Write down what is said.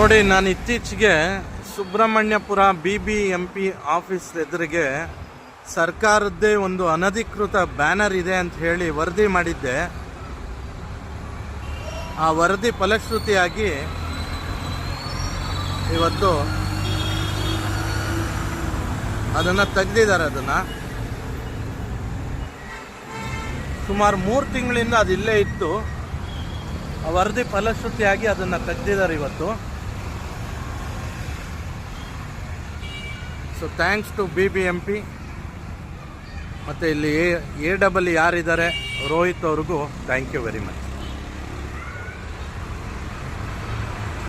ನೋಡಿ, ನಾನು ಇತ್ತೀಚೆಗೆ ಸುಬ್ರಹ್ಮಣ್ಯಪುರ BBMP ಆಫೀಸ್ ಎದುರಿಗೆ ಸರ್ಕಾರದ್ದೇ ಒಂದು ಅನಧಿಕೃತ ಬ್ಯಾನರ್ ಇದೆ ಅಂತ ಹೇಳಿ ವರದಿ ಮಾಡಿದ್ದೆ. ಆ ವರದಿ ಫಲಶ್ರುತಿಯಾಗಿ ಇವತ್ತು ಅದನ್ನು ತೆಗೆದಿದ್ದಾರೆ. ಅದನ್ನು ಸುಮಾರು 3 ತಿಂಗಳಿಂದ ಅದು ಇಲ್ಲೇ ಇತ್ತು. ಆ ವರದಿ ಫಲಶ್ರುತಿಯಾಗಿ ಅದನ್ನು ತೆಗೆದಿದ್ದಾರೆ ಇವತ್ತು. ಸೊ ಥ್ಯಾಂಕ್ಸ್ ಟು BBMP ಮತ್ತು ಇಲ್ಲಿ AEE ಯಾರಿದ್ದಾರೆ ರೋಹಿತ್ ಅವ್ರಿಗೂ ಥ್ಯಾಂಕ್ ಯು ವೆರಿ ಮಚ್.